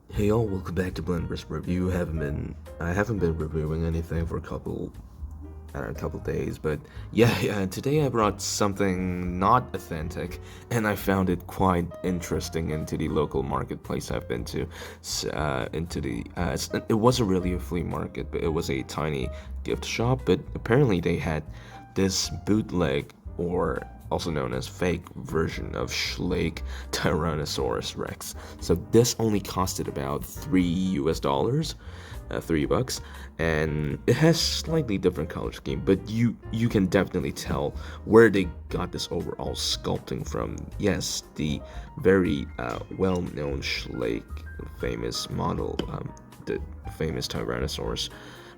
Hey y'all, welcome back to Blenders Review. I haven't been reviewing anything for a couple days, but yeah, today I brought something not authentic, and I found it quite interesting into the local marketplace I've been to. It wasn't really a flea market, but it was a tiny gift shop. But apparently they had this bootleg, or also known as fake version of Schleich Tyrannosaurus Rex. So this only costed about $3, $3, and it has slightly different color scheme, but you can definitely tell where they got this overall sculpting from. Yes, the very well-known Schleich famous model, the famous Tyrannosaurus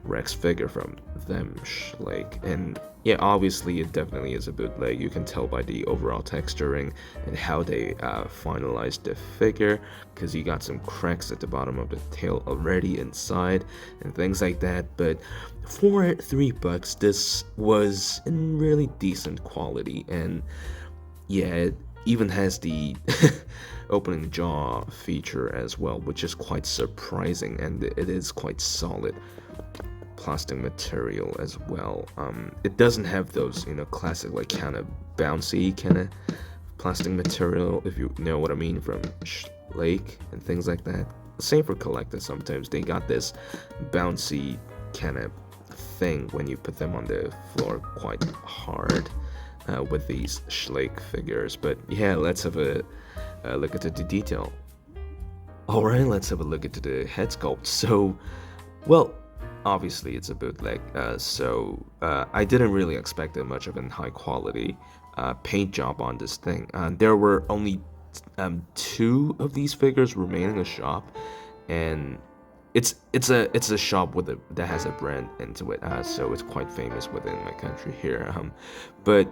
Rex figure from them, Schleich. And yeah, obviously it definitely is a bootleg. You can tell by the overall texturing and how they finalized the figure, because you got some cracks at the bottom of the tail already inside and things like that. But for $3, this was in really decent quality, and yeah, it even has the opening jaw feature as well, which is quite surprising, and it is quite solid plastic material as well. It doesn't have those, classic like kind of bouncy kind of plastic material, if you know what I mean, from Lake and things like that. Same for collectors. Sometimes they got this bouncy kind of thing when you put them on the floor quite hard with these Schleich figures. But yeah, let's have a look at the detail. Alright, let's have a look at the head sculpt. So, well, obviously it's a bootleg, so I didn't really expect that much of a high quality paint job on this thing. There were only two of these figures remaining in the shop, and it's a shop that has a brand into it, so it's quite famous within my country here. But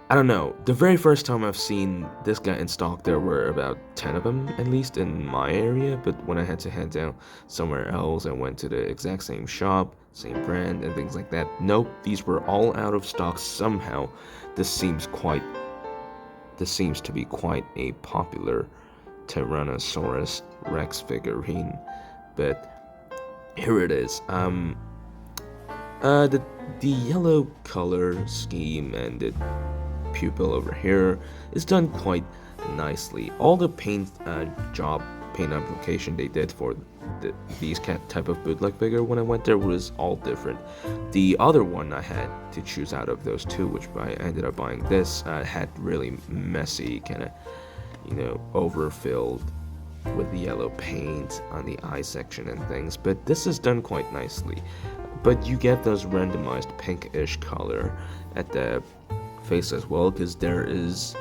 I don't know. The very first time I've seen this guy in stock, there were about 10 of them, at least in my area. But when I had to head down somewhere else, I went to the exact same shop, same brand, and things like that. Nope, these were all out of stock somehow. This seems quite. This seems to be quite a popular Tyrannosaurus Rex figurine. But here it is. The yellow color scheme and the pupil over here is done quite nicely. All the paint application they did for these type of bootleg figure when I went there was all different. The other one I had to choose out of those two, which I ended up buying this, had really messy kind of, overfilled with the yellow paint on the eye section and things. But this is done quite nicely. But you get those randomized pinkish color at the face as well, because there is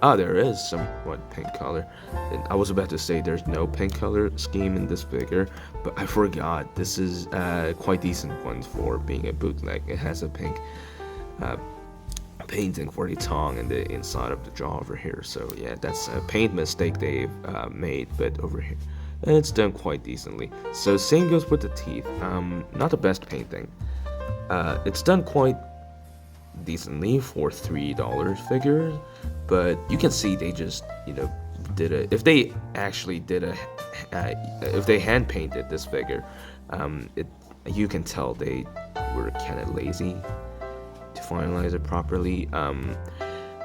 somewhat pink color. And I was about to say there's no pink color scheme in this figure, but I forgot. This is quite decent one for being a bootleg. It has a pink uh, painting for the tongue and the inside of the jaw over here. So yeah, that's a paint mistake they've made, but over here. And it's done quite decently. So same goes with the teeth. Not the best painting. It's done quite decently for $3 figures, but you can see they just did a, if they actually did a if they hand painted this figure, it you can tell they were kind of lazy to finalize it properly.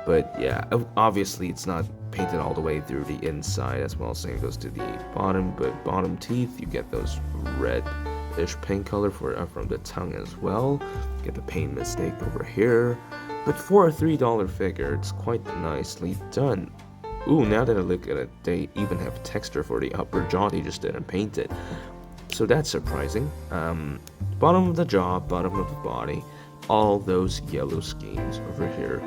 But yeah, obviously it's not painted all the way through the inside as well. Same goes to the bottom, but bottom teeth, you get those red-ish pink color from the tongue as well. You get the paint mistake over here. But for a $3 figure, it's quite nicely done. Ooh, now that I look at it, they even have texture for the upper jaw. They just didn't paint it. So that's surprising. Bottom of the jaw, bottom of the body, all those yellow schemes over here.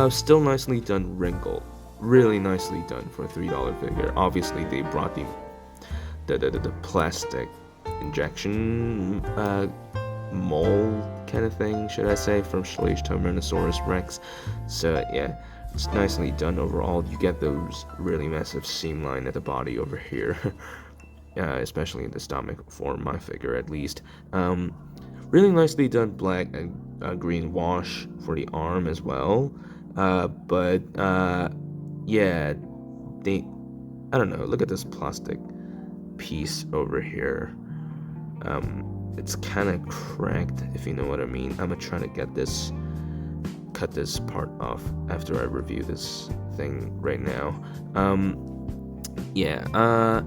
Still nicely done wrinkle. Really nicely done for a $3 figure. Obviously, they brought the plastic injection mold kind of thing, should I say, from Schleich Tyrannosaurus Rex. So yeah, it's nicely done overall. You get those really massive seam line at the body over here. Especially in the stomach, for my figure at least. Really nicely done black and green wash for the arm as well. But yeah, they, I don't know, look at this plastic piece over here. It's kind of cracked, if you know what I mean. I'm gonna try to cut this part off after I review this thing right now. Yeah,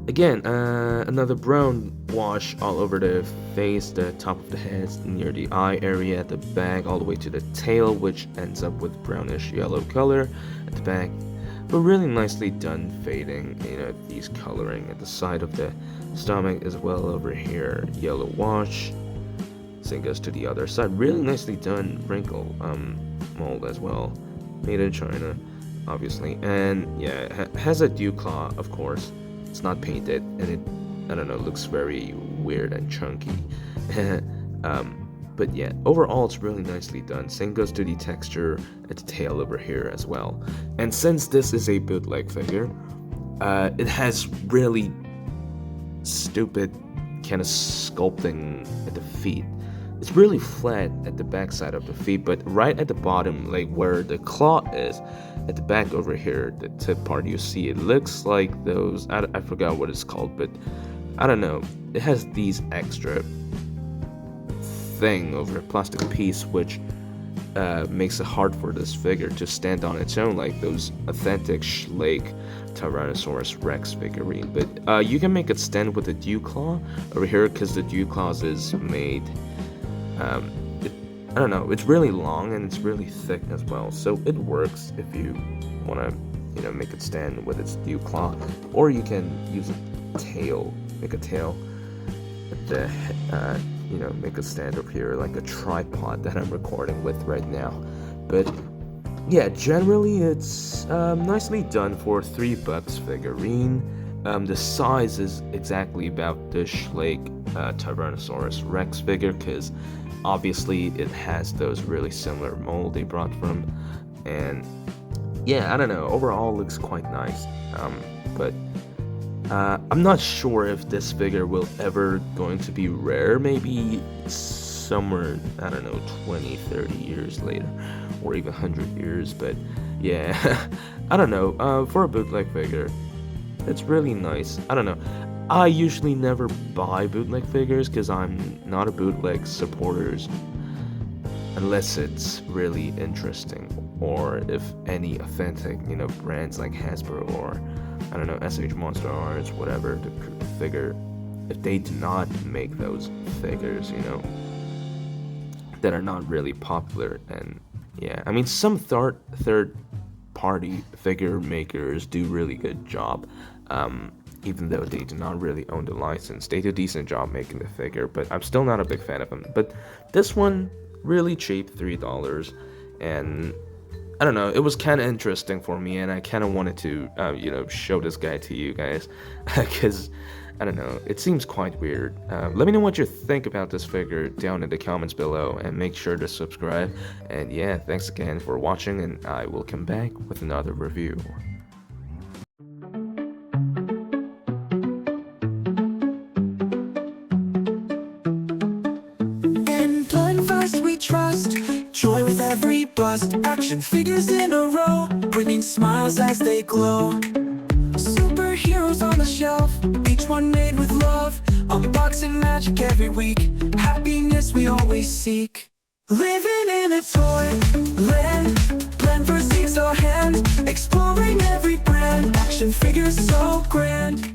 again, another brown wash all over the face, the top of the head, near the eye area, at the back, all the way to the tail, which ends up with brownish yellow color at the back. But really nicely done fading, these coloring at the side of the stomach as well over here. Yellow wash. Same goes to the other side. Really nicely done wrinkle mold as well. Made in China, obviously. And yeah, it has a dew claw, of course. It's not painted, and it, I don't know, looks very weird and chunky. But yeah, overall it's really nicely done. Same goes to the texture at the tail over here as well. And since this is a bootleg figure, it has really stupid kind of sculpting at the feet. It's really flat at the back side of the feet, but right at the bottom, like where the claw is, at the back over here, the tip part, you see it looks like those, I forgot what it's called, but I don't know. It has these extra thing over a plastic piece, which makes it hard for this figure to stand on its own like those authentic Schleich Tyrannosaurus Rex figurine. But you can make it stand with the dew claw over here, because the dew claw is made, I don't know, it's really long and it's really thick as well, so it works if you want to, make it stand with its dew claw. Or you can use a tail, make a tail at the make a stand up here like a tripod that I'm recording with right now. But yeah, generally it's nicely done for $3 figurine. The size is exactly about the Schleich Tyrannosaurus Rex figure, because obviously it has those really similar mold they brought from. And yeah, I don't know, overall looks quite nice. But I'm not sure if this figure will ever going to be rare, maybe somewhere, I don't know, 20, 30 years later, or even 100 years, but yeah, I don't know, for a bootleg figure, it's really nice. I don't know, I usually never buy bootleg figures, because I'm not a bootleg supporter, unless it's really interesting, or if any authentic, brands like Hasbro or I don't know, SH Monster Arts, whatever, the figure, if they do not make those figures, that are not really popular. And yeah, I mean, some third party figure makers do really good job, even though they do not really own the license. They do a decent job making the figure, but I'm still not a big fan of them. But this one, really cheap, $3, and I don't know, it was kind of interesting for me, and I kind of wanted to, show this guy to you guys, because, I don't know, it seems quite weird. Let me know what you think about this figure down in the comments below, and make sure to subscribe. And yeah, thanks again for watching, and I will come back with another review. We trust joy with every bust, action figures in a row, bringing smiles as they glow. Superheroes on the shelf, each one made with love, unboxing magic every week, happiness we always seek. Living in a toy land, blend for seeks our hand, exploring every brand, action figures so grand.